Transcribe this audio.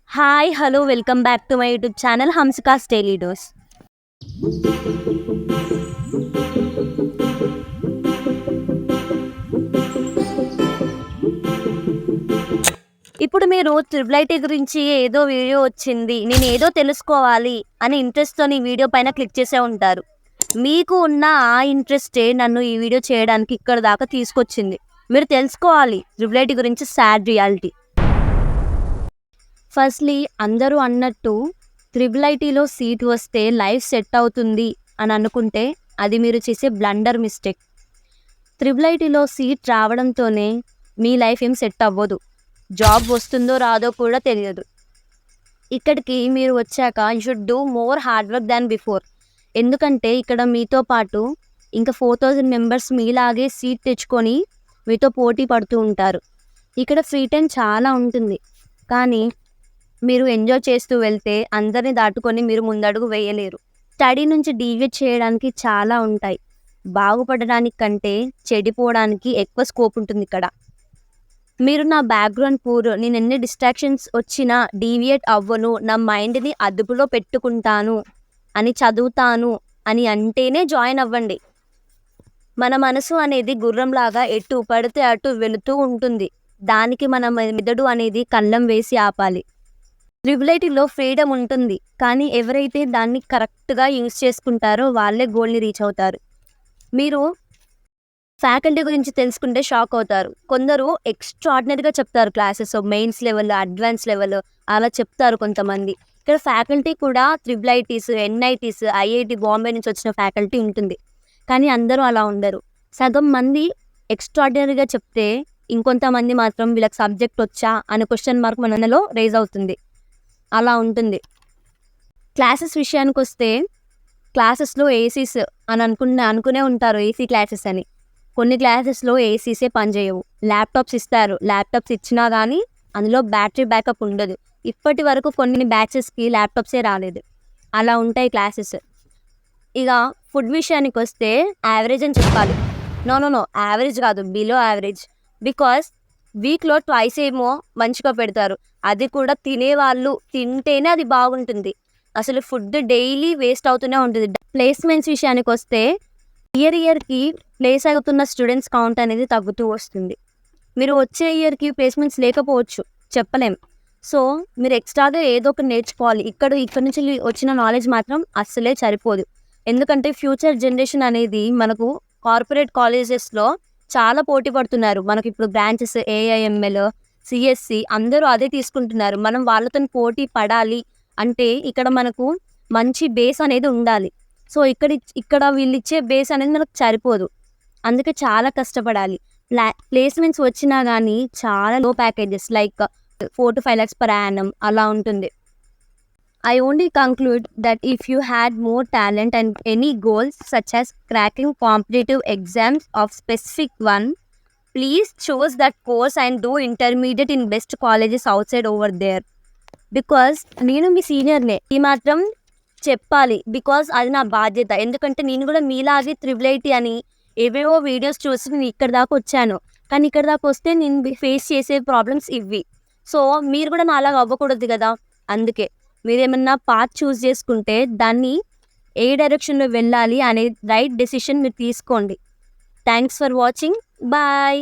Hi hello welcome back to my YouTube channel Hamsika's daily dose. ఇప్పుడు మీరు triple IT గురించి ఏదో వీడియో వచ్చింది, నేను ఏదో తెలుసుకోవాలి అని ఇంట్రెస్ట్తో ఈ వీడియో పైన క్లిక్ చేసే ఉంటారు. మీకు ఉన్న ఆ ఇంట్రెస్టే నన్ను ఈ వీడియో చేయడానికి ఇక్కడ దాకా తీసుకొచ్చింది. మీరు తెలుసుకోవాలి ట్రిపుల్ ఐటీ గురించి సాడ్ రియాలిటీ. ఫస్ట్లీ అందరూ అన్నట్టు ట్రిపుల్ ఐటీలో సీట్ వస్తే లైఫ్ సెట్ అవుతుంది అని అనుకుంటే అది మీరు చేసే బ్లండర్ మిస్టేక్. ట్రిపుల్ ఐటీలో సీట్ రావడంతోనే మీ లైఫ్ ఏం సెట్ అవ్వదు. జాబ్ వస్తుందో రాదో కూడా తెలియదు. ఇక్కడికి మీరు వచ్చాక you should do more hard work than before. ఎందుకంటే ఇక్కడ మీతో పాటు ఇంకా 4000 మెంబర్స్ మీలాగే సీట్ తెచ్చుకొని మీతో పోటీ పడుతూ ఉంటారు. ఇక్కడ ఫ్రీ టైం చాలా ఉంటుంది, కానీ మీరు ఎంజాయ్ చేస్తూ వెళ్తే అందరిని దాటుకొని మీరు ముందడుగు వేయలేరు. స్టడీ నుంచి డీవియేట్ చేయడానికి చాలా ఉంటాయి. బాగుపడడానికి కంటే చెడిపోవడానికి ఎక్కువ స్కోప్ ఉంటుంది ఇక్కడ. మీరు నా బ్యాక్గ్రౌండ్ పూర్, నేను ఎన్ని డిస్ట్రాక్షన్స్ వచ్చినా డీవియేట్ అవ్వను, నా మైండ్ని అదుపులో పెట్టుకుంటాను అని చదువుతాను అని అంటేనే జాయిన్ అవ్వండి. మన మనసు అనేది గుర్రంలాగా ఎటు పడితే అటు వెళుతూ ఉంటుంది. దానికి మన మెదడు అనేది కళ్ళం వేసి ఆపాలి. ట్రిపుల్ ఐటీలో ఫ్రీడమ్ ఉంటుంది, కానీ ఎవరైతే దాన్ని కరెక్ట్గా యూజ్ చేసుకుంటారో వాళ్ళే గోల్ని రీచ్ అవుతారు. మీరు ఫ్యాకల్టీ గురించి తెలుసుకుంటే షాక్ అవుతారు. కొందరు ఎక్స్ట్రాడినరీగా చెప్తారు classes, mains level, advance level అలా చెప్తారు కొంతమంది. ఇక్కడ ఫ్యాకల్టీ కూడా triple ITs, NITs, IIT Bombay నుంచి వచ్చిన ఫ్యాకల్టీ ఉంటుంది, కానీ అందరూ అలా ఉండరు. సగం మంది ఎక్స్ట్రాడినరీగా చెప్తే ఇంకొంతమంది మాత్రం వీళ్ళకి సబ్జెక్ట్ వచ్చా అనే క్వశ్చన్ మార్క్ మనలో రేజ్ అవుతుంది. అలా ఉంటుంది. క్లాసెస్ విషయానికి వస్తే క్లాసెస్లో ఏసీస్ అని అనుకునే ఉంటారు, ఏసీ క్లాసెస్ అని. కొన్ని క్లాసెస్లో ఏసీసే పనిచేయవు. ల్యాప్టాప్స్ ఇస్తారు, ల్యాప్టాప్స్ ఇచ్చినా కానీ అందులో బ్యాటరీ బ్యాకప్ ఉండదు. ఇప్పటి వరకు కొన్ని బ్యాచెస్కి ల్యాప్టాప్సే రాలేదు. అలా ఉంటాయి క్లాసెస్. ఇక ఫుడ్ విషయానికి వస్తే యావరేజ్ అని చెప్పాలి. నో యావరేజ్ కాదు, బిలో యావరేజ్. బికాస్ వీక్లో ట్వైస్ ఏమో మంచిగా పెడతారు, అది కూడా తినేవాళ్ళు తింటేనే అది బాగుంటుంది. అసలు ఫుడ్ డైలీ వేస్ట్ అవుతూనే ఉంటుంది. ప్లేస్మెంట్స్ విషయానికి వస్తే ఇయర్కి ప్లేస్ అవుతున్న స్టూడెంట్స్ కౌంట్ అనేది తగ్గుతూ వస్తుంది. మీరు వచ్చే ఇయర్కి ప్లేస్మెంట్స్ లేకపోవచ్చు, చెప్పలేం. సో మీరు ఎక్స్ట్రాగా ఏదో ఒకటి నేర్చుకోవాలి. ఇక్కడ నుంచి వచ్చిన నాలెడ్జ్ మాత్రం అస్సలే సరిపోదు. ఎందుకంటే ఫ్యూచర్ జనరేషన్ అనేది మనకు కార్పొరేట్ కాలేజెస్లో చాలా పోటీ పడుతున్నారు. మనకి ఇప్పుడు బ్రాంచెస్ ఏఐఎంఎల్, సిఎస్సి అందరూ అదే తీసుకుంటున్నారు. మనం వాళ్ళతో పోటీ పడాలి అంటే ఇక్కడ మనకు మంచి బేస్ అనేది ఉండాలి. సో ఇక్కడ వీళ్ళు ఇచ్చే బేస్ అనేది మనకు సరిపోదు, అందుకే చాలా కష్టపడాలి. ప్లేస్మెంట్స్ వచ్చినా కానీ చాలా లో packages, like 4 to 5 lakhs per annum అలా ఉంటుంది. I only conclude that if you had more talent and any goals such as cracking competitive exams of specific one, please choose that course and do intermediate in best colleges outside over there. Because నేను మీ సీనియర్నే, ఈ మాత్రం చెప్పాలి. Because అది నా బాధ్యత. ఎందుకంటే నేను కూడా మీలాగే ట్రిపుల్ ఐటీ అని ఏవేవో వీడియోస్ చూసి నేను ఇక్కడ దాకా వచ్చాను, కానీ ఇక్కడ దాకా వస్తే నేను ఫేస్ చేసే ప్రాబ్లమ్స్ ఇవి. సో మీరు కూడా నా అలాగా అవ్వకూడదు కదా. అందుకే మీరు ఏమన్నా పాత్ చూస్ చేసుకుంటే దాన్ని ఏ డైరెక్షన్లో వెళ్ళాలి అనే రైట్ డెసిషన్ మీరు తీసుకోండి. Thanks for watching. బాయ్.